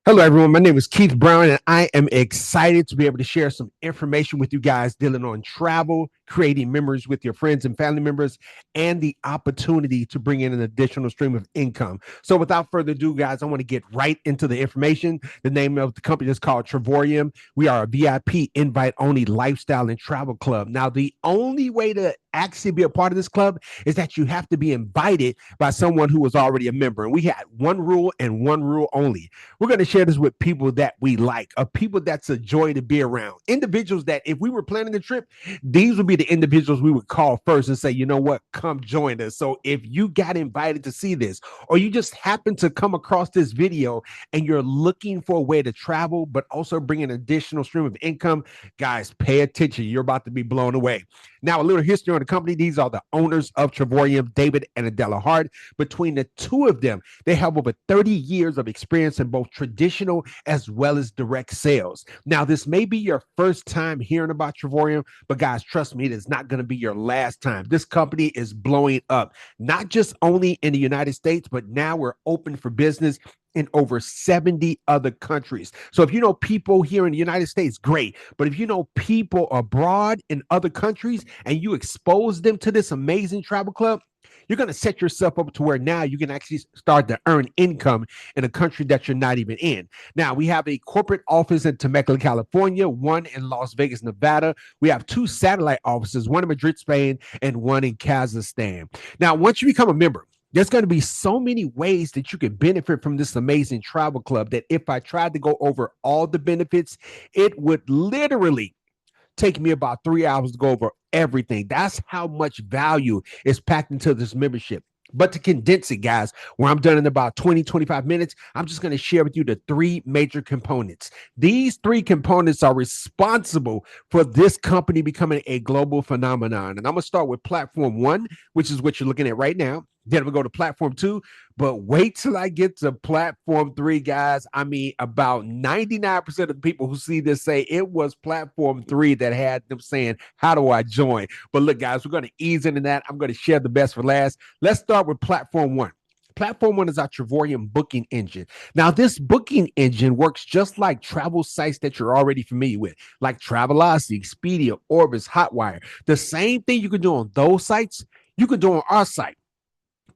Hello, everyone. My name is Keith Brown, and I am excited to be able to share some information with you guys dealing on travel, creating memories with your friends and family members, and the opportunity to bring in an additional stream of income. So, without further ado, guys, I want to get right into the information. The name of the company is called Travorium. We are a VIP invite only lifestyle and travel club. Now, the only way to actually be a part of this club is that you have to be invited by someone who was already a member. And we had one rule and one rule only. We're going to share this with people that we like, of people that's a joy to be around. Individuals that, if we were planning the trip, these would be the individuals we would call first and say, you know what, come join us. So if you got invited to see this, or you just happen to come across this video and you're looking for a way to travel, but also bring an additional stream of income, guys, pay attention. You're about to be blown away. Now, a little history on the company. These are the owners of Travorium, David and Adela Hart. Between the two of them, they have over 30 years of experience in both traditional as well as direct sales. Now, this may be your first time hearing about Travorium, but guys, trust me, it is not going to be your last time. This company is blowing up, not just only in the United States, but now we're open for business in over 70 other countries. So if you know people here in the United States, great. But if you know people abroad in other countries and you expose them to this amazing travel club, you're going to set yourself up to where now you can actually start to earn income in a country that you're not even in. Now, we have a corporate office in Temecula, California, one in Las Vegas, Nevada. We have two satellite offices, one in Madrid, Spain, and one in Kazakhstan. Now, once you become a member, there's going to be so many ways that you could benefit from this amazing travel club that if I tried to go over all the benefits, it would literally take me about 3 hours to go over everything. That's how much value is packed into this membership. But to condense it, guys, where I'm done in about 20, 25 minutes, I'm just going to share with you the three major components. These three components are responsible for this company becoming a global phenomenon. And I'm going to start with platform one, which is what you're looking at right now. Then we'll go to platform two, but wait till I get to platform three, guys. I mean, about 99% of the people who see this say it was platform three that had them saying, how do I join? But look, guys, we're going to ease into that. I'm going to share the best for last. Let's start with platform one. Platform one is our Travorium booking engine. Now, this booking engine works just like travel sites that you're already familiar with, like Travelocity, Expedia, Orbis, Hotwire. The same thing you can do on those sites, you can do on our site.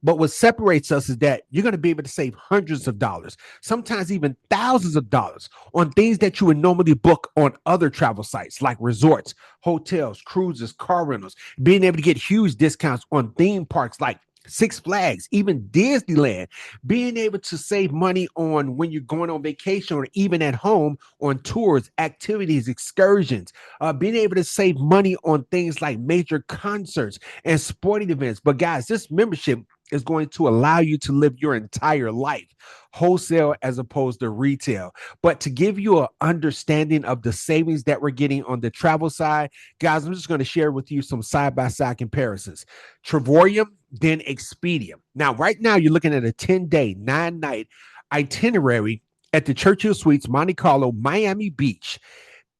But what separates us is that you're going to be able to save hundreds of dollars, sometimes even thousands of dollars on things that you would normally book on other travel sites like resorts, hotels, cruises, car rentals, being able to get huge discounts on theme parks like Six Flags, even Disneyland, being able to save money on when you're going on vacation or even at home on tours, activities, excursions, being able to save money on things like major concerts and sporting events. But guys, this membership is going to allow you to live your entire life wholesale as opposed to retail. But to give you an understanding of the savings that we're getting on the travel side, guys, I'm just going to share with you some side-by-side comparisons. Travorium, then Expedia. Now, right now, you're looking at a 10-day, 9-night itinerary at the Churchill Suites, Monte Carlo, Miami Beach.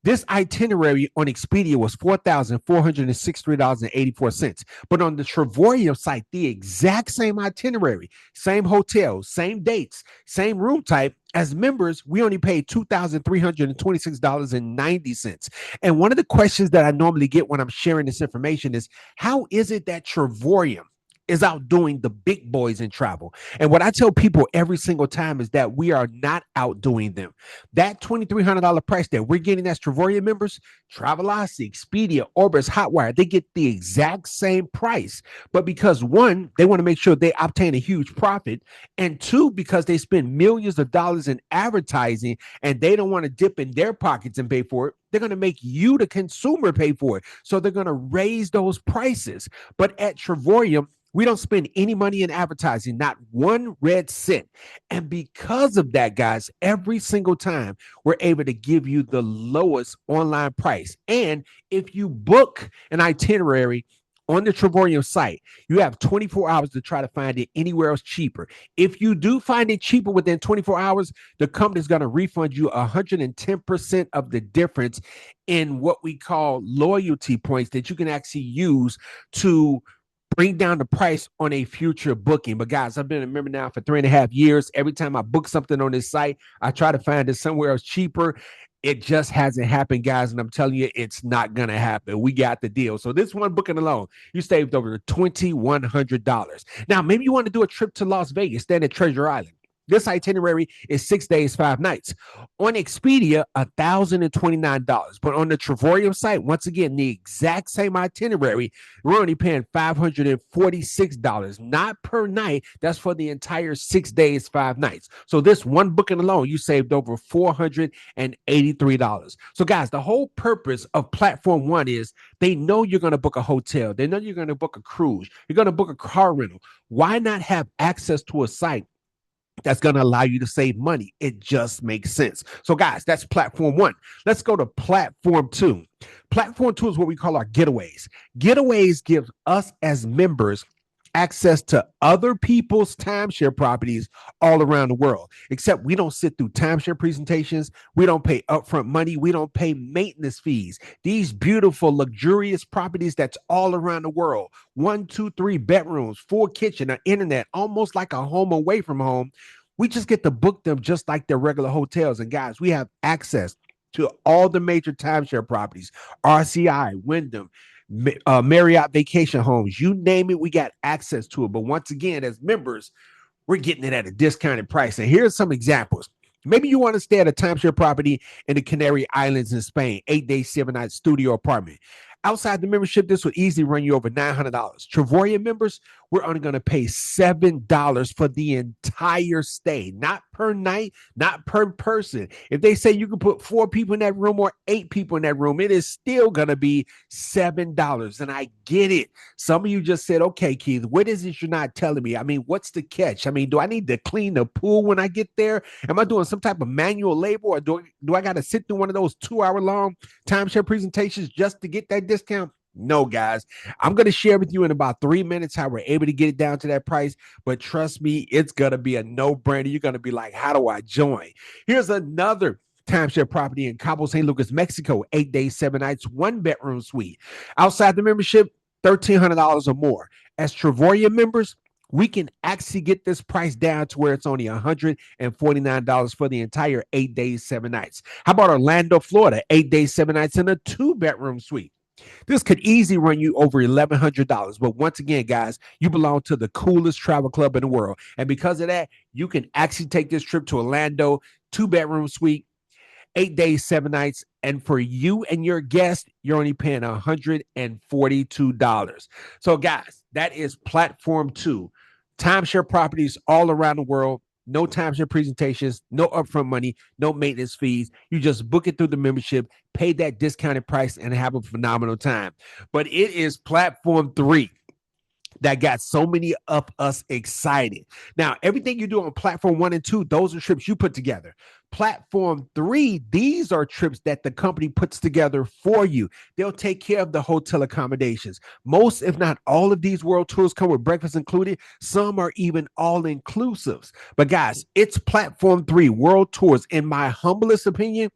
This itinerary on Expedia was $4,463.84. But on the Travorium site, the exact same itinerary, same hotel, same dates, same room type. As members, we only paid $2,326.90. And one of the questions that I normally get when I'm sharing this information is, how is it that Travorium is outdoing the big boys in travel? And what I tell people every single time is that we are not outdoing them. That $2,300 price that we're getting as Travorium members, Travelocity, Expedia, Orbis, Hotwire, they get the exact same price. But because one, they want to make sure they obtain a huge profit, and two, because they spend millions of dollars in advertising and they don't want to dip in their pockets and pay for it, they're going to make you, the consumer, pay for it. So they're going to raise those prices. But at Travorium, we don't spend any money in advertising, not one red cent. And because of that, guys, every single time we're able to give you the lowest online price. And if you book an itinerary on the Travorium site, you have 24 hours to try to find it anywhere else cheaper. If you do find it cheaper within 24 hours, the company is going to refund you 110% of the difference in what we call loyalty points that you can actually use to bring down the price on a future booking. But guys, I've been a member now for 3.5 years. Every time I book something on this site, I try to find it somewhere else cheaper. It just hasn't happened, guys. And I'm telling you, it's not going to happen. We got the deal. So this one booking alone, you saved over $2,100. Now, maybe you want to do a trip to Las Vegas, stand at Treasure Island. This itinerary is 6 days, 5 nights. On Expedia, $1,029. But on the Travorium site, once again, the exact same itinerary, we're only paying $546, not per night. That's for the entire 6 days, 5 nights. So this one booking alone, you saved over $483. So guys, the whole purpose of Platform One is they know you're going to book a hotel. They know you're going to book a cruise. You're going to book a car rental. Why not have access to a site that's going to allow you to save money? It just makes sense. So guys, that's Platform One. Let's go to Platform Two. Platform Two is what we call our getaways. Getaways give us as members access to other people's timeshare properties all around the world. Except we don't sit through timeshare presentations. We don't pay upfront money. We don't pay maintenance fees. These beautiful, luxurious properties that's all around the world. 1, 2, 3 bedrooms, full kitchen, an internet, almost like a home away from home. We just get to book them just like their regular hotels. And guys, we have access to all the major timeshare properties, RCI, Wyndham, Marriott Vacation Homes, you name it, we got access to it. But once again, as members, we're getting it at a discounted price. And here's some examples. Maybe you want to stay at a timeshare property in the Canary Islands in Spain, 8 days, 7 nights, studio apartment. Outside the membership, this would easily run you over $900. Travorium members, we're only going to pay $7 for the entire stay, not per night, not per person. If they say you can put 4 people in that room or 8 people in that room, it is still going to be $7. And I get it. Some of you just said, okay, Keith, what is it you're not telling me? I mean, what's the catch? I mean, do I need to clean the pool when I get there? Am I doing some type of manual labor, or do I got to sit through one of those 2-hour long timeshare presentations just to get that discount? No, guys. I'm going to share with you in about 3 minutes how we're able to get it down to that price. But trust me, it's going to be a no-brainer. You're going to be like, how do I join? Here's another timeshare property in Cabo San Lucas, Mexico, 8 days, 7 nights, 1-bedroom suite. Outside the membership, $1,300 or more. As Travorium members, we can actually get this price down to where it's only $149 for the entire 8 days, 7 nights. How about Orlando, Florida, 8 days, 7 nights in a 2-bedroom suite? This could easily run you over $1,100. But once again, guys, you belong to the coolest travel club in the world. And because of that, you can actually take this trip to Orlando, 2-bedroom suite, 8 days, 7 nights. And for you and your guest, you're only paying $142. So, guys, that is Platform Two. Timeshare properties all around the world. No timeshare presentations, no upfront money, no maintenance fees. You just book it through the membership, pay that discounted price, and have a phenomenal time. But it is Platform 3 that got so many of us excited. Now, everything you do on Platform 1 and 2, those are trips you put together. Platform 3, these are trips that the company puts together for you. They'll take care of the hotel accommodations. Most, if not all, of these world tours come with breakfast included. Some are even all-inclusives. But guys, it's Platform 3 World Tours. In my humblest opinion,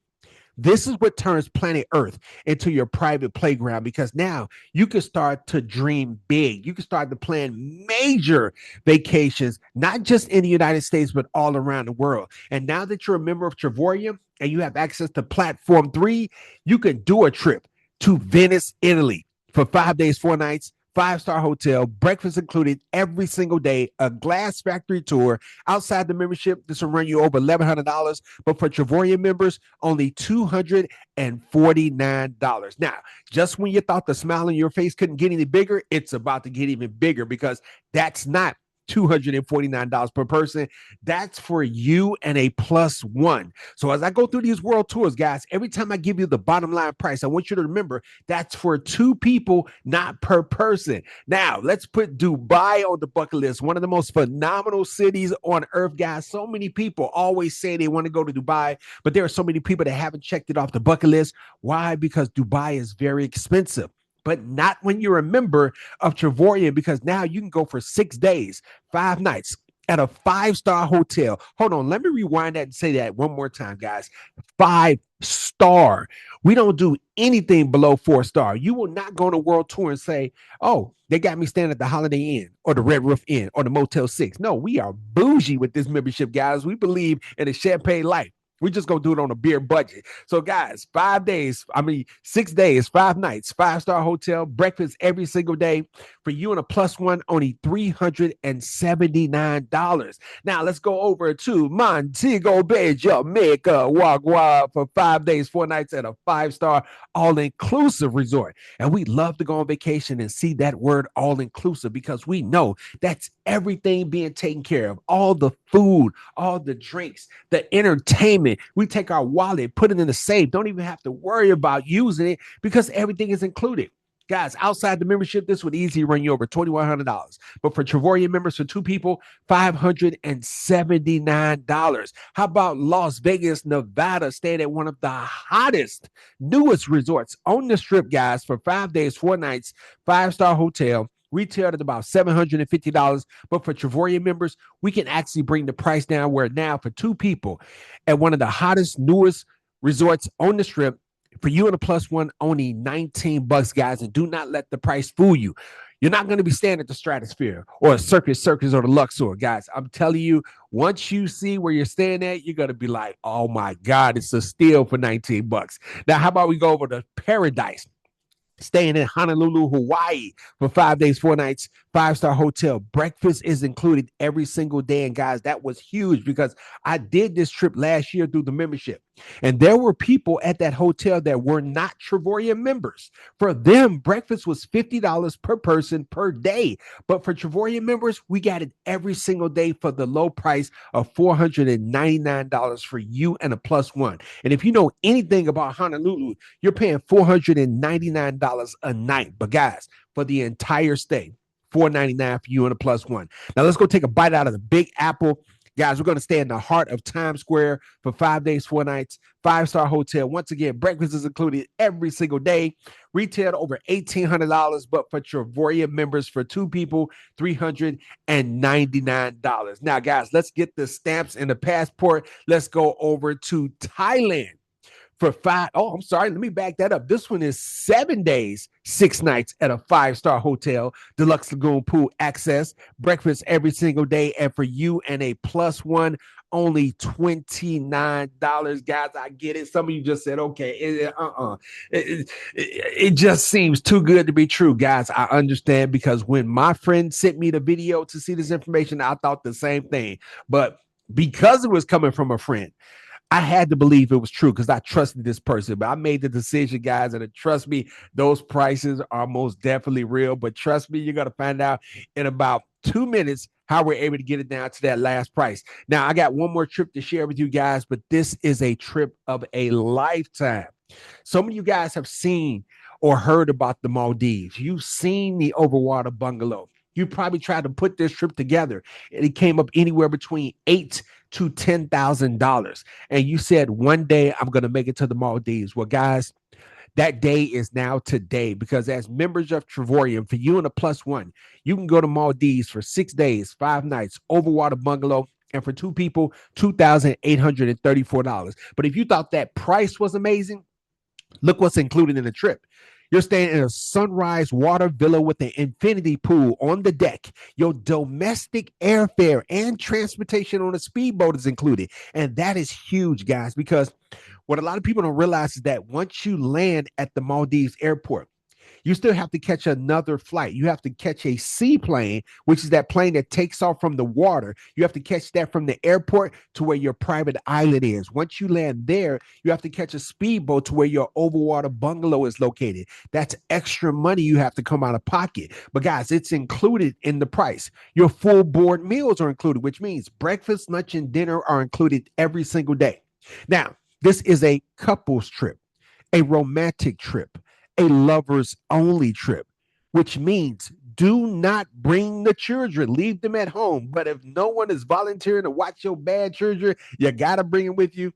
this is what turns planet Earth into your private playground, because now you can start to dream big. You can start to plan major vacations, not just in the United States, but all around the world. And now that you're a member of Travorium and you have access to Platform 3, you can do a trip to Venice, Italy for 5 days, 4 nights, 5-star hotel, breakfast included every single day, a glass factory tour. Outside the membership, this will run you over $1,100, but for Travorium members, only $249. Now, just when you thought the smile on your face couldn't get any bigger, it's about to get even bigger, because that's not $249 per person. That's for you and a plus one. So as I go through these world tours, guys, every time I give you the bottom line price, I want you to remember that's for 2 people, not per person. Now, let's put Dubai on the bucket list. One of the most phenomenal cities on earth, guys. So many people always say they want to go to Dubai, but there are so many people that haven't checked it off the bucket list. Why? Because Dubai is very expensive. But not when you're a member of Travorium, because now you can go for 6 days, 5 nights at a 5-star hotel. Hold on, let me rewind that and say that one more time, guys. 5-star We don't do anything below 4-star. You will not go on a world tour and say, oh, they got me staying at the Holiday Inn or the Red Roof Inn or the Motel 6. No, we are bougie with this membership, guys. We believe in a champagne life. We just gonna do it on a beer budget. So, guys, 6 days, 5 nights, 5-star hotel, breakfast every single day for you and a plus one, only $379. Now, let's go over to Montego Bay, Jamaica, Wagwa for 5 days, 4 nights at a 5-star all-inclusive resort. And we love to go on vacation and see that word all-inclusive because we know that's everything being taken care of. All the food, all the drinks, the entertainment. We take our wallet, put it in the safe. Don't even have to worry about using it because everything is included. Guys, outside the membership, this would easily run you over $2,100. But for Travorium members, for 2 people, $579. How about Las Vegas, Nevada, staying at one of the hottest, newest resorts on the strip, guys, for 5 days, 4 nights, 5-star hotel. Retailed at about $750. But for Travorium members, we can actually bring the price down where now for 2 people at one of the hottest, newest resorts on the strip, for you and a plus one, only $19, guys. And do not let the price fool you. You're not going to be staying at the Stratosphere or Circus or the Luxor, guys. I'm telling you, once you see where you're staying at, you're going to be like, oh my God, it's a steal for $19. Now, how about we go over to Paradise? Staying in Honolulu, Hawaii for 5 days, 4 nights, 5-star hotel. Breakfast is included every single day. And guys, that was huge because I did this trip last year through the membership. And there were people at that hotel that were not Travorium members. For them, breakfast was $50 per person per day. But for Travorium members, we got it every single day for the low price of $499 for you and a plus one. And if you know anything about Honolulu, you're paying $499 a night. But guys, for the entire stay, $499 for you and a plus one. Now let's go take a bite out of the Big Apple. Guys, we're going to stay in the heart of Times Square for 5 days, 4 nights, 5-star hotel. Once again, breakfast is included every single day. Retailed over $1,800, but for Travorium members, for 2 people, $399. Now, guys, let's get the stamps and the passport. Let's go over to Thailand for five. Oh, I'm sorry. Let me back that up. This one is 7 days, 6 nights at a 5-star hotel, deluxe lagoon pool access, breakfast every single day. And for you and a plus one, only $29. Guys, I get it. Some of you just said, okay, it just seems too good to be true. Guys, I understand because when my friend sent me the video to see this information, I thought the same thing. But because it was coming from a friend, I had to believe it was true because I trusted this person. But I made the decision, guys, and trust me, those prices are most definitely real. But trust me, you're going to find out in about 2 minutes how we're able to get it down to that last price. Now, I got one more trip to share with you guys, but this is a trip of a lifetime. Some of you guys have seen or heard about the Maldives. You've seen the overwater bungalow. You probably tried to put this trip together, and it came up anywhere between $8,000 to $10,000. And you said, one day I'm going to make it to the Maldives. Well, guys, that day is now today because as members of Travorium, for you and a plus one, you can go to Maldives for 6 days, 5 nights, overwater bungalow. And for 2 people, $2,834. But if you thought that price was amazing, look what's included in the trip. You're staying in a sunrise water villa with an infinity pool on the deck. Your domestic airfare and transportation on a speedboat is included. And that is huge, guys, because what a lot of people don't realize is that once you land at the Maldives airport, you still have to catch another flight. You have to catch a seaplane, which is that plane that takes off from the water. You have to catch that from the airport to where your private island is. Once you land there, you have to catch a speedboat to where your overwater bungalow is located. That's extra money you have to come out of pocket. But guys, it's included in the price. Your full board meals are included, which means breakfast, lunch, and dinner are included every single day. Now, this is a couples trip, a romantic trip, a lovers only trip, which means do not bring the children. Leave them at home. But if no one is volunteering to watch your bad children, you got to bring them with you.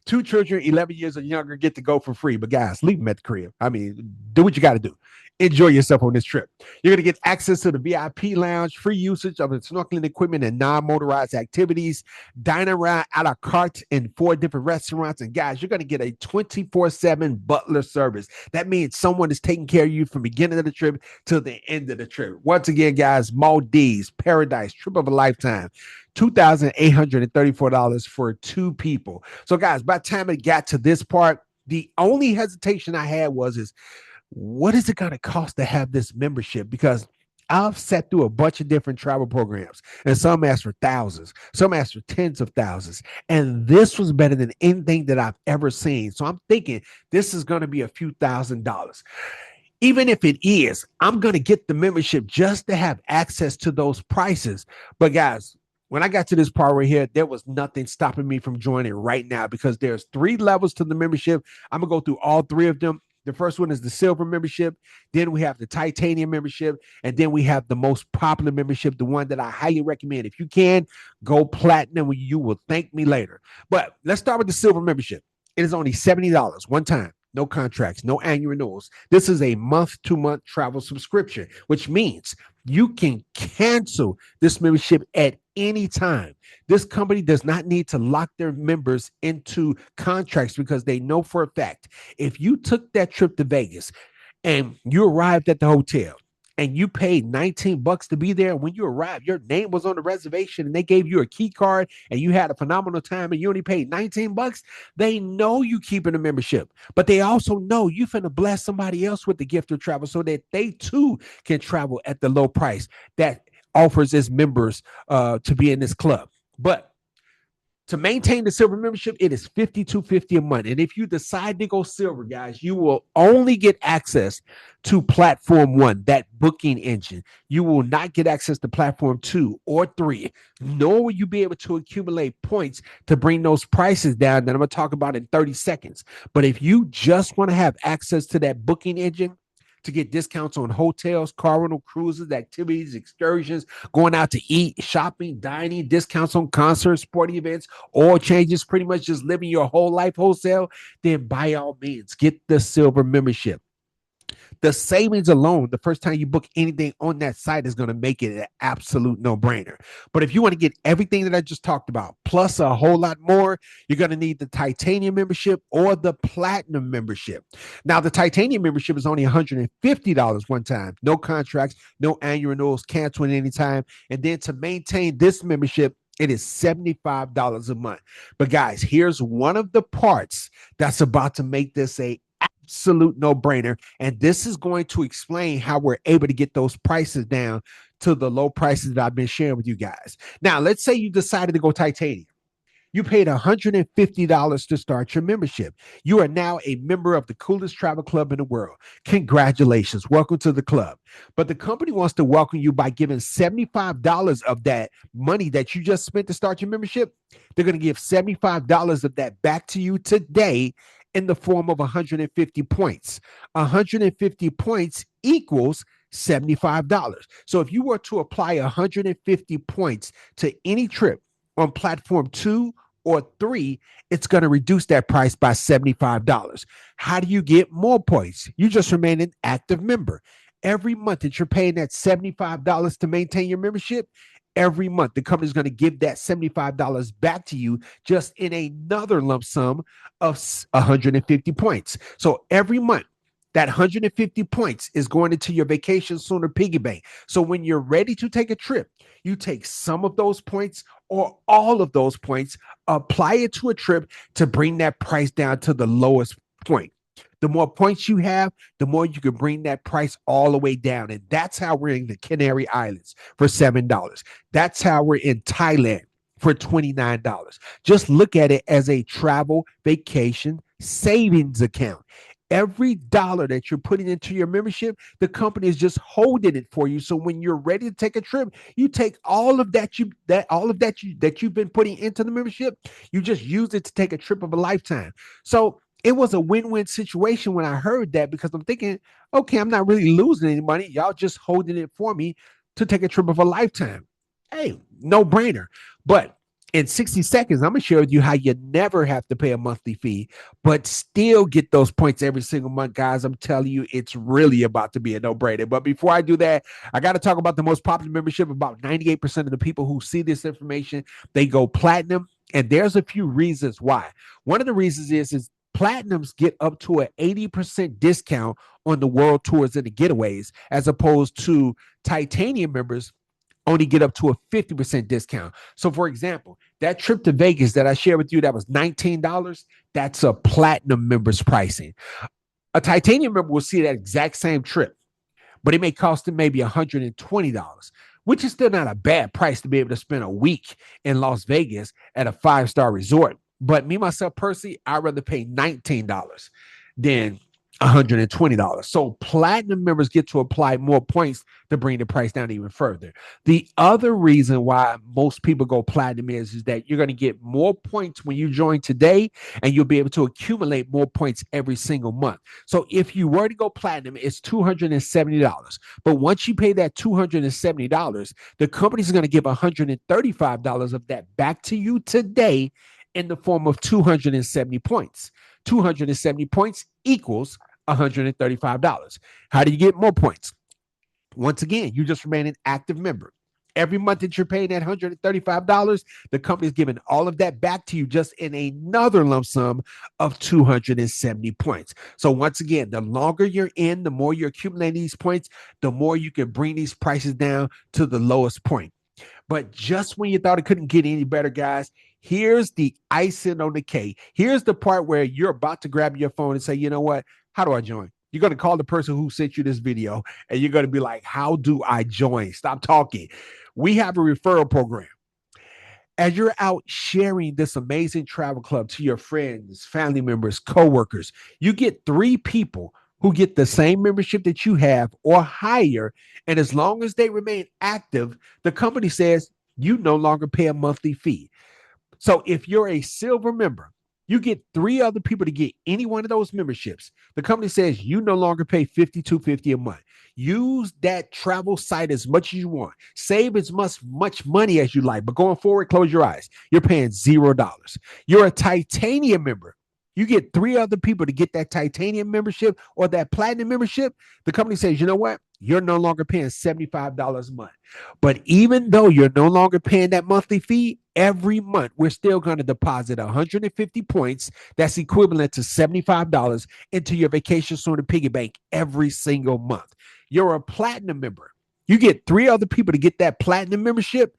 2 children, 11 years or younger, get to go for free. But guys, leave them at the crib. I mean, do what you got to do. enjoy yourself on this trip. You're going to get access to the VIP lounge, free usage of the snorkeling equipment and non-motorized activities, dine around a la carte in 4 different restaurants. And guys, you're going to get a 24/7 butler service. That means someone is taking care of you from the beginning of the trip to the end of the trip. Once again, guys, Maldives, paradise, trip of a lifetime. $2,834 for 2 people. So, guys, by the time it got to this part, the only hesitation I had is what is it going to cost to have this membership? Because I've sat through a bunch of different travel programs, and some ask for thousands, some ask for tens of thousands. And this was better than anything that I've ever seen. So I'm thinking this is going to be a few $1,000s. Even if it is, I'm going to get the membership just to have access to those prices. But guys, when I got to this part right here, there was nothing stopping me from joining right now because there's 3 levels to the membership. I'm going to go through all 3 of them. The first one is the silver membership. Then we have the titanium membership. And then we have the most popular membership, the one that I highly recommend. If you can, go platinum. You will thank me later. But let's start with the silver membership. It is only $70 one time. No contracts, no annual renewals. This is a month-to-month travel subscription, which means you can cancel this membership at any time. This company does not need to lock their members into contracts because they know for a fact if you took that trip to Vegas and you arrived at the hotel and you paid $19 to be there, when you arrived, your name was on the reservation and they gave you a key card and you had a phenomenal time and you only paid $19, they know you keeping a membership, but they also know you finna bless somebody else with the gift of travel so that they too can travel at the low price that offers its members to be in this club. But to maintain the silver membership, it is $52.50 a month. And if you decide to go silver, guys, you will only get access to platform 1, that booking engine. You will not get access to platform 2 or 3, nor will you be able to accumulate points to bring those prices down that I'm going to talk about in 30 seconds. But if you just want to have access to that booking engine, to get discounts on hotels, car rental, cruises, activities, excursions, going out to eat, shopping, dining, discounts on concerts, sporting events, oil changes, pretty much just living your whole life wholesale, then by all means, get the silver membership. The savings alone, the first time you book anything on that site is going to make it an absolute no-brainer. But if you want to get everything that I just talked about, plus a whole lot more, you're going to need the titanium membership or the platinum membership. Now, the titanium membership is only $150 one time. No contracts, no annual renewals, cancel at any time. And then to maintain this membership, it is $75 a month. But guys, here's one of the parts that's about to make this a absolute no-brainer. And this is going to explain how we're able to get those prices down to the low prices that I've been sharing with you guys. Now, let's say you decided to go titanium. You paid $150 to start your membership. You are now a member of the coolest travel club in the world. Congratulations. Welcome to the club. But the company wants to welcome you by giving $75 of that money that you just spent to start your membership. They're going to give $75 of that back to you today in the form of 150 points. 150 points equals $75. So if you were to apply 150 points to any trip on platform 2 or 3, it's going to reduce that price by $75. How do you get more points? You just remain an active member. Every month that you're paying that $75 to maintain your membership, every month the company is going to give that $75 back to you just in another lump sum of 150 points. So every month, that 150 points is going into your vacation sooner piggy bank. So when you're ready to take a trip, you take some of those points or all of those points, apply it to a trip to bring that price down to the lowest point. The more points you have, the more you can bring that price all the way down. And that's how we're in the Canary Islands for $7. That's how we're in Thailand for $29. Just look at it as a travel vacation savings account. Every dollar that you're putting into your membership, the company is just holding it for you. So when you're ready to take a trip, you take all of that you've been putting into the membership, you just use it to take a trip of a lifetime. So it was a win-win situation when I heard that, because I'm thinking, okay, I'm not really losing any money. Y'all just holding it for me to take a trip of a lifetime. Hey, no brainer. But In 60 seconds, I'm going to share with you how you never have to pay a monthly fee, but still get those points every single month, guys. I'm telling you, it's really about to be a no-brainer. But before I do that, I got to talk about the most popular membership. About 98% of the people who see this information, they go platinum. And there's a few reasons why. One of the reasons is platinums get up to an 80% discount on the world tours and the getaways, as opposed to titanium members only get up to a 50% discount. So, for example, that trip to Vegas that I shared with you that was $19, that's a platinum member's pricing. A titanium member will see that exact same trip, but it may cost them maybe $120, which is still not a bad price to be able to spend a week in Las Vegas at a 5-star resort. But me, myself, personally, I'd rather pay $19 than $120. So platinum members get to apply more points to bring the price down even further. The other reason why most people go platinum is that you're going to get more points when you join today, and you'll be able to accumulate more points every single month. So if you were to go platinum, it's $270. But once you pay that $270, the company's going to give $135 of that back to you today in the form of 270 points. 270 points equals $135. How do you get more points? Once again, you just remain an active member. Every month that you're paying that $135, the company is giving all of that back to you just in another lump sum of 270 points. So once again, the longer you're in, the more you're accumulating these points, the more you can bring these prices down to the lowest point. But just when you thought it couldn't get any better, guys, here's the icing on the cake. Here's the part where you're about to grab your phone and say, you know what? How do I join? You're going to call the person who sent you this video, and you're going to be like, how do I join? Stop talking. We have a referral program. As you're out sharing this amazing travel club to your friends, family members, coworkers, you get 3 people who get the same membership that you have or higher. And as long as they remain active, the company says you no longer pay a monthly fee. So if you're a silver member, you get 3 other people to get any one of those memberships. The company says you no longer pay $52.50 a month. Use that travel site as much as you want. Save as much money as you like. But going forward, close your eyes. You're paying $0. You're a titanium member. You get 3 other people to get that titanium membership or that platinum membership. The company says, you know what? You're no longer paying $75 a month. But even though you're no longer paying that monthly fee, every month we're still going to deposit 150 points. That's equivalent to $75 into your vacation sort of piggy bank every single month. You're a platinum member. You get 3 other people to get that platinum membership.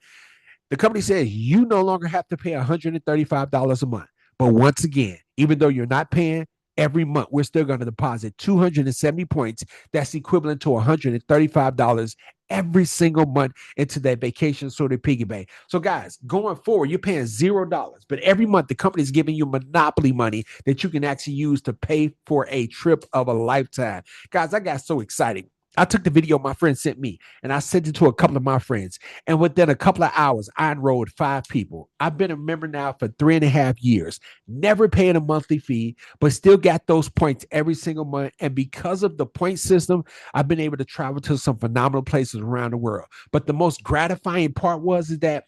The company says you no longer have to pay $135 a month. But once again, even though you're not paying, every month we're still going to deposit 270 points. That's equivalent to $135 every single month into that vacation sort of piggy bank. So guys, going forward, you're paying $0, but every month the company is giving you monopoly money that you can actually use to pay for a trip of a lifetime. Guys, I got so excited. I took the video my friend sent me and I sent it to a couple of my friends. And within a couple of hours, I enrolled 5 people. I've been a member now for 3.5 years, never paying a monthly fee, but still got those points every single month. And because of the point system, I've been able to travel to some phenomenal places around the world. But the most gratifying part is that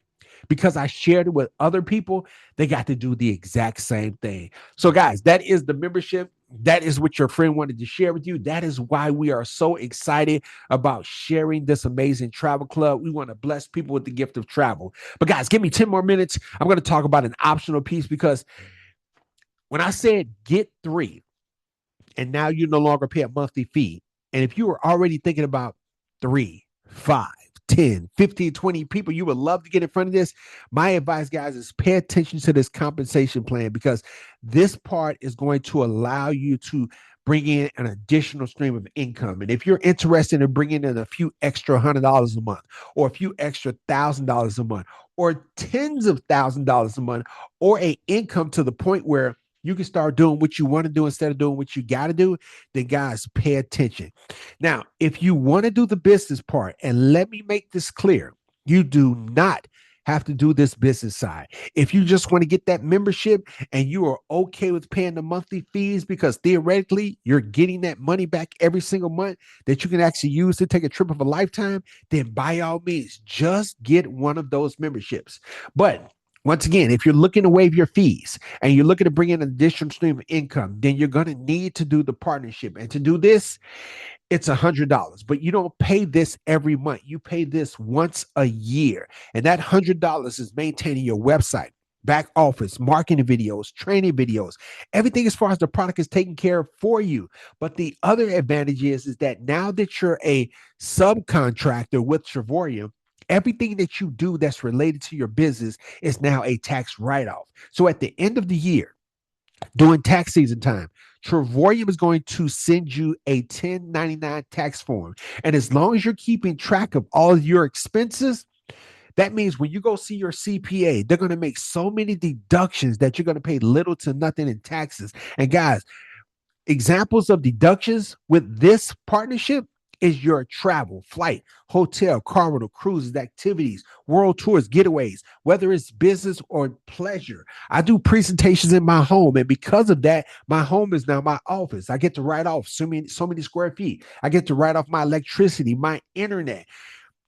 because I shared it with other people, they got to do the exact same thing. So, guys, that is the membership. That is what your friend wanted to share with you. That is why we are so excited about sharing this amazing travel club. We want to bless people with the gift of travel. But, guys, give me 10 more minutes. I'm going to talk about an optional piece because when I said get 3 and now you no longer pay a monthly fee, and if you were already thinking about 3, 5, 10, 15, 20 people you would love to get in front of this, my advice, guys, is pay attention to this compensation plan because this part is going to allow you to bring in an additional stream of income. And if you're interested in bringing in a few extra $100 a month or a few extra $1,000 a month or tens of $1,000s a month or a income to the point where you can start doing what you want to do instead of doing what you got to do, then guys, pay attention. Now, if you want to do the business part, and let me make this clear, you do not have to do this business side. If you just want to get that membership and you are okay with paying the monthly fees because theoretically you're getting that money back every single month that you can actually use to take a trip of a lifetime, then by all means, just get one of those memberships. But Once again, if you're looking to waive your fees and you're looking to bring in an additional stream of income, then you're going to need to do the partnership. And to do this, it's $100, but you don't pay this every month. You pay this once a year. And that $100 is maintaining your website, back office, marketing videos, training videos, everything as far as the product is taken care of for you. But the other advantage is that now that you're a subcontractor with Travorium, everything that you do that's related to your business is now a tax write-off. So at the end of the year, during tax season time, Travorium is going to send you a 1099 tax form. And as long as you're keeping track of all of your expenses, that means when you go see your CPA, they're going to make so many deductions that you're going to pay little to nothing in taxes. And guys, examples of deductions with this partnership is your travel, flight, hotel, car rental, cruises, activities, world tours, getaways, whether it's business or pleasure. I do presentations in my home, and because of that, my home is now my office. I get to write off so many square feet. I get to write off my electricity, my internet.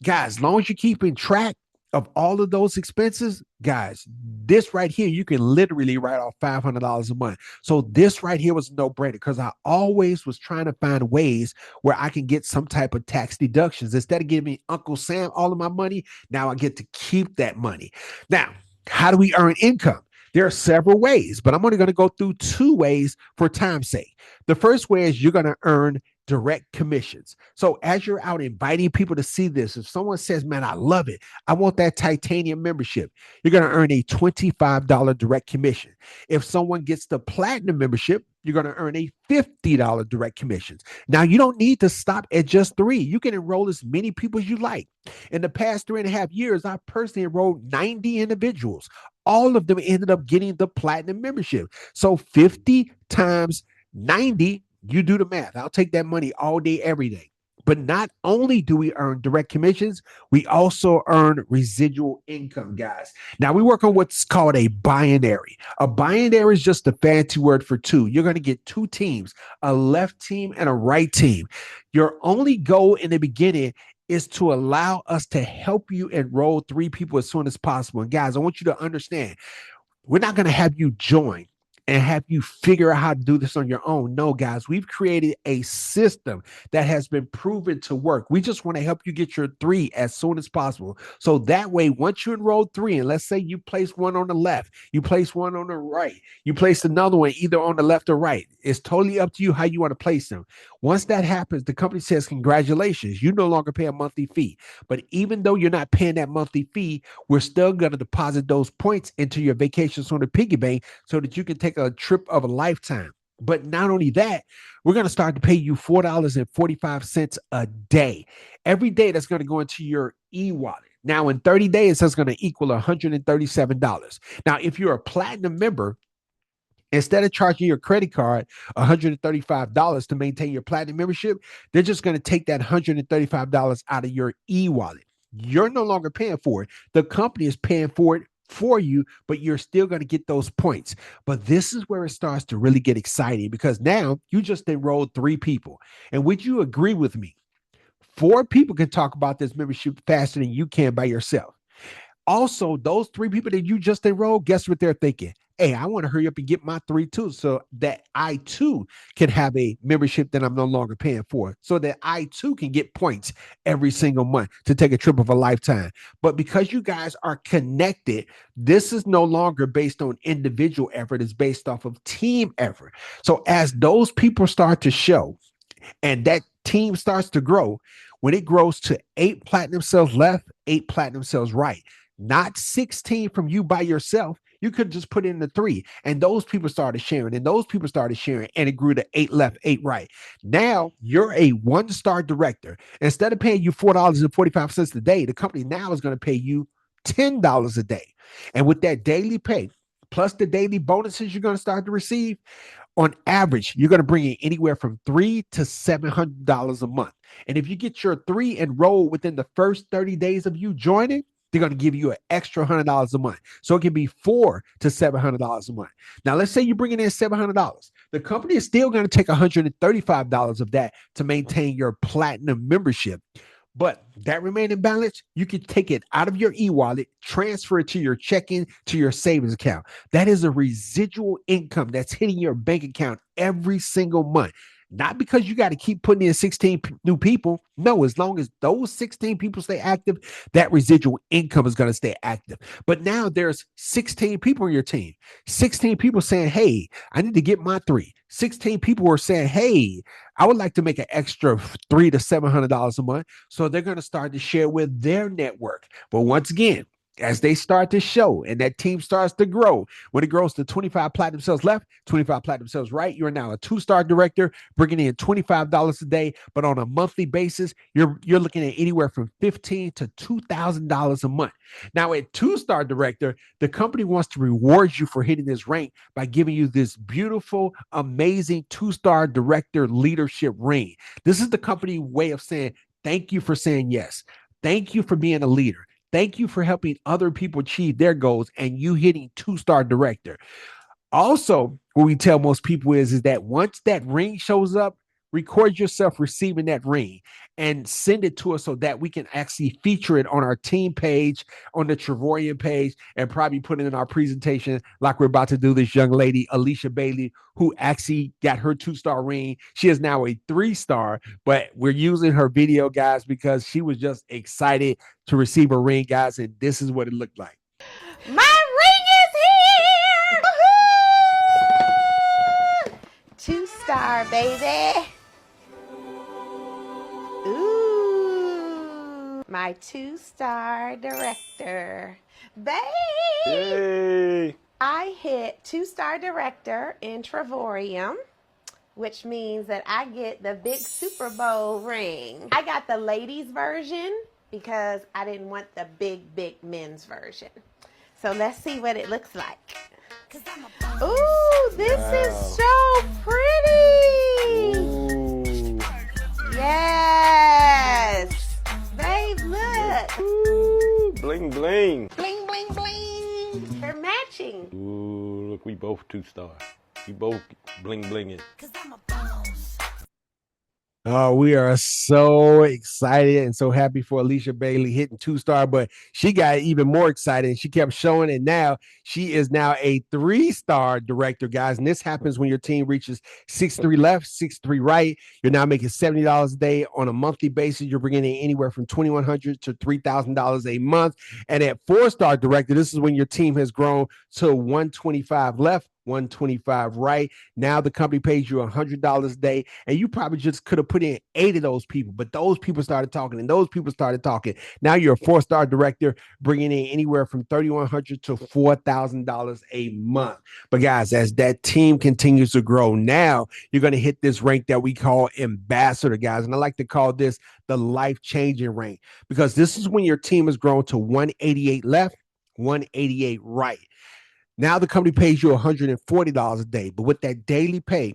Guys, as long as you're keeping track of all of those expenses, guys, this right here, you can literally write off $500 a month. So this right here was a no-brainer because I always was trying to find ways where I can get some type of tax deductions. Instead of giving Uncle Sam all of my money, now I get to keep that money. Now, how do we earn income? There are several ways, but I'm only going to go through two ways for time's sake. The first way is you're going to earn direct commissions. So as you're out inviting people to see this, if someone says, man, I love it, I want that titanium membership, you're going to earn a $25 direct commission. If someone gets the platinum membership, you're going to earn a $50 direct commissions. Now, you don't need to stop at just three. You can enroll as many people as you like. In the past 3.5 years, I personally enrolled 90 individuals. All of them ended up getting the platinum membership. So 50 times 90, you do the math. I'll take that money all day, every day. But not only do we earn direct commissions, we also earn residual income, guys. Now we work on what's called a binary. A binary is just a fancy word for two. You're going to get two teams, a left team and a right team. Your only goal in the beginning is to allow us to help you enroll three people as soon as possible. And guys, I want you to understand, we're not going to have you join and have you figure out how to do this on your own. No, guys, we've created a system that has been proven to work. We just want to help you get your three as soon as possible. So that way, once you enroll three, and let's say you place one on the left, you place one on the right, you place another one either on the left or right. It's totally up to you how you want to place them. Once that happens, the company says, congratulations, you no longer pay a monthly fee. But even though you're not paying that monthly fee, we're still going to deposit those points into your vacations on the piggy bank so that you can take a trip of a lifetime. But not only that, we're going to start to pay you $4.45 a day. Every day that's going to go into your e-wallet. Now, in 30 days, that's going to equal $137. Now, if you're a platinum member, instead of charging your credit card $135 to maintain your platinum membership, they're just going to take that $135 out of your e-wallet. You're no longer paying for it. The company is paying for it for you, but you're still going to get those points. But this is where it starts to really get exciting because now you just enrolled three people. And would you agree with me? Four people can talk about this membership faster than you can by yourself. Also, those three people that you just enrolled, guess what they're thinking? Hey, I want to hurry up and get my three too, so that I too can have a membership that I'm no longer paying for, so that I too can get points every single month to take a trip of a lifetime. But because you guys are connected, this is no longer based on individual effort, it's based off of team effort. So as those people start to show and that team starts to grow, when it grows to 8 platinum cells left, 8 platinum cells right, not 16 from you by yourself. You could just put in the three, and those people started sharing, and those people started sharing, and it grew to 8 left, 8 right. Now you're a one-star director. Instead of paying you $4.45 a day, the company now is going to pay you $10 a day. And with that daily pay, plus the daily bonuses you're going to start to receive, on average, you're going to bring in anywhere from $300 to $700 a month. And if you get your three enrolled within the first 30 days of you joining, they're going to give you an extra $100 a month. So it can be $400 to $700 a month. Now, let's say you're bringing in $700. The company is still going to take $135 of that to maintain your platinum membership. But that remaining balance, you can take it out of your e-wallet, transfer it to your checking, to your savings account. That is a residual income that's hitting your bank account every single month. Not because you got to keep putting in 16 new people. No, as long as those 16 people stay active, that residual income is going to stay active. But now there's 16 people on your team. 16 people saying, hey, I need to get my three. 16 people are saying, hey, I would like to make an extra $300 to $700 a month. So they're going to start to share with their network. But once again, as they start to show and that team starts to grow, when it grows to 25 platinum cells left, 25 platinum cells right, you're now a 2-star director, bringing in $25 a day. But on a monthly basis, you're looking at anywhere from $1,500 to $2,000 a month. Now, at 2-star director, the company wants to reward you for hitting this rank by giving you this beautiful, amazing 2-star director leadership ring. This is the company way of saying, thank you for saying yes. Thank you for being a leader. Thank you for helping other people achieve their goals and you hitting 2-star director. Also, what we tell most people is that once that ring shows up, record yourself receiving that ring and send it to us so that we can actually feature it on our team page, on the Travorium page, and probably put it in our presentation like we're about to do this young lady, Alicia Bailey, who actually got her 2-star ring. She is now a 3-star, but we're using her video, guys, because she was just excited to receive a ring, guys, and this is what it looked like. My ring is here! 2-star, baby. Ooh, my 2-star director. Babe! Yay! I hit 2-star director in Travorium, which means that I get the big Super Bowl ring. I got the ladies version because I didn't want the big men's version. So let's see what it looks like. Ooh, this is so pretty. Ooh. Yes. Babe, look. Ooh, bling bling. Bling, bling, bling. They're matching. Ooh, look, we both 2-star. We both bling blinging. Oh, we are so excited and so happy for Alicia Bailey hitting 2-star, but she got even more excited. She kept showing it. Now she is now a 3-star director, guys. And this happens when your team reaches 6-3 left, 6-3 right. You're now making $70 a day on a monthly basis. You're bringing in anywhere from $2,100 to $3,000 a month. And at 4-star director, this is when your team has grown to 125 left, 125 right. Now the company pays you $100 a day, and you probably just could have put in 8 of those people, but those people started talking, and those people started talking. Now you're a 4-star director, bringing in anywhere from $3,100 to $4,000 a month. But guys, as that team continues to grow, now you're going to hit this rank that we call ambassador, guys, and I like to call this the life-changing rank because this is when your team has grown to 188 left, 188 right. Now the company pays you $140 a day, but with that daily pay,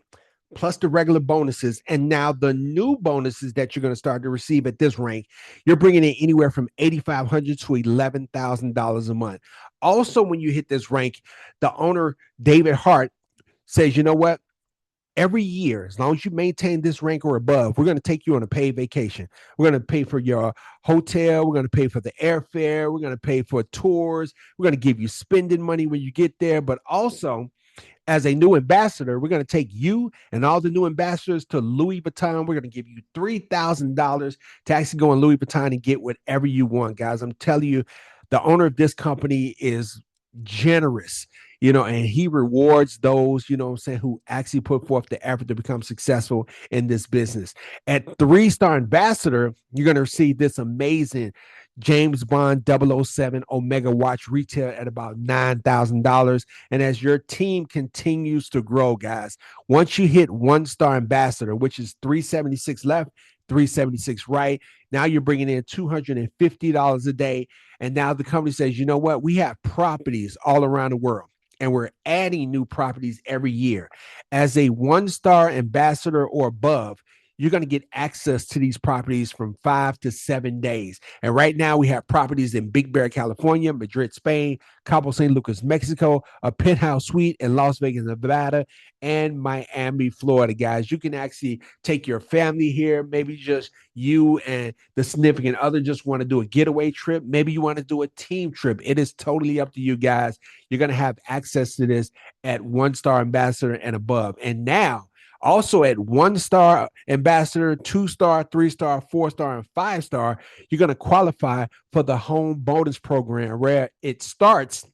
plus the regular bonuses, and now the new bonuses that you're going to start to receive at this rank, you're bringing in anywhere from $8,500 to $11,000 a month. Also, when you hit this rank, the owner, David Hart, says, you know what? Every year, as long as you maintain this rank or above, we're going to take you on a paid vacation. We're going to pay for your hotel. We're going to pay for the airfare. We're going to pay for tours. We're going to give you spending money when you get there. But also, as a new ambassador, we're going to take you and all the new ambassadors to Louis Vuitton. We're going to give you $3,000 to actually go on Louis Vuitton and get whatever you want, guys. I'm telling you, the owner of this company is generous, and he rewards those, who actually put forth the effort to become successful in this business. At 3-star ambassador, you're going to receive this amazing James Bond 007 Omega watch, retail at about $9,000. And as your team continues to grow, guys, once you hit 1-star ambassador, which is 376 left, 376 right, now you're bringing in $250 a day. And now the company says, you know what? We have properties all around the world, and we're adding new properties every year. As a 1-star ambassador or above, you're going to get access to these properties from 5 to 7 days. And right now we have properties in Big Bear, California, Madrid, Spain, Cabo San Lucas, Mexico, a penthouse suite in Las Vegas, Nevada, and Miami, Florida, guys. You can actually take your family here, maybe just you and the significant other just want to do a getaway trip. Maybe you want to do a team trip. It is totally up to you guys. You're going to have access to this at 1-star ambassador and above. And now, also at 1-star ambassador, 2-star, 3-star, 4-star, and 5-star, you're going to qualify for the home bonus program where it starts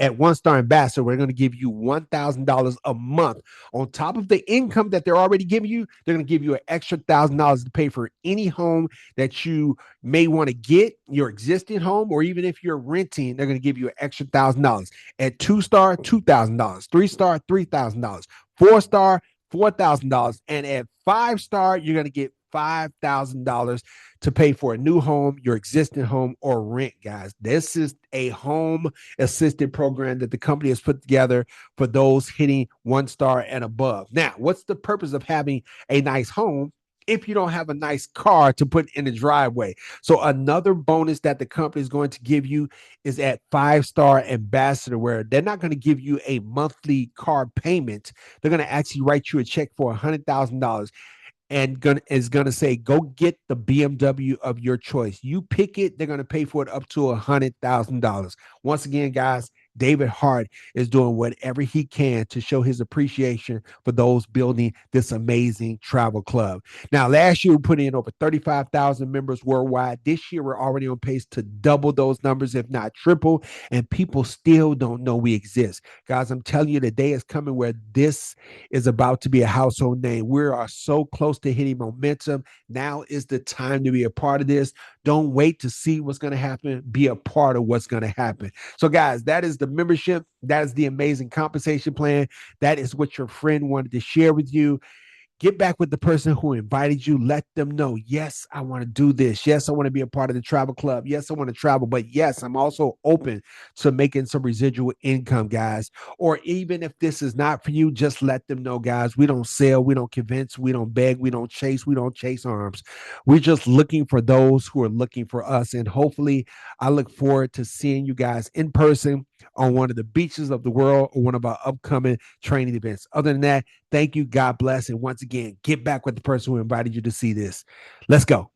at 1-star ambassador. We're going to give you $1,000 a month on top of the income that they're already giving you. They're going to give you an extra $1,000 to pay for any home that you may want to get, your existing home, or even if you're renting, they're going to give you an extra $1,000. At 2-star, $2,000, 3-star, $3,000, 4-star, $4,000, and at 5-star, you're going to get $5,000 to pay for a new home, your existing home, or rent, guys. This is a home assisted program that the company has put together for those hitting 1-star and above. Now, what's the purpose of having a nice home if you don't have a nice car to put in the driveway? So another bonus that the company is going to give you is at 5-star ambassador, where they're not going to give you a monthly car payment. They're going to actually write you a check for $100,000 and is gonna say, go get the BMW of your choice. You pick it, they're gonna pay for it up to $100,000. Once again, guys, David Hart is doing whatever he can to show his appreciation for those building this amazing travel club. Now, last year we put in over 35,000 members worldwide. This year we're already on pace to double those numbers, if not triple, and people still don't know we exist. Guys, I'm telling you, the day is coming where this is about to be a household name. We are so close to hitting momentum. Now is the time to be a part of this. Don't wait to see what's going to happen. Be a part of what's going to happen. So, guys, that is the membership. That is the amazing compensation plan. That is what your friend wanted to share with you. Get back with the person who invited you. Let them know, yes, I want to do this. Yes, I want to be a part of the travel club. Yes, I want to travel. But yes, I'm also open to making some residual income, guys. Or even if this is not for you, just let them know, guys. We don't sell. We don't convince. We don't beg. We don't chase. We don't chase arms. We're just looking for those who are looking for us. And hopefully, I look forward to seeing you guys in person on one of the beaches of the world or one of our upcoming training events. Other than that, thank you. God bless. And once again, get back with the person who invited you to see this. Let's go.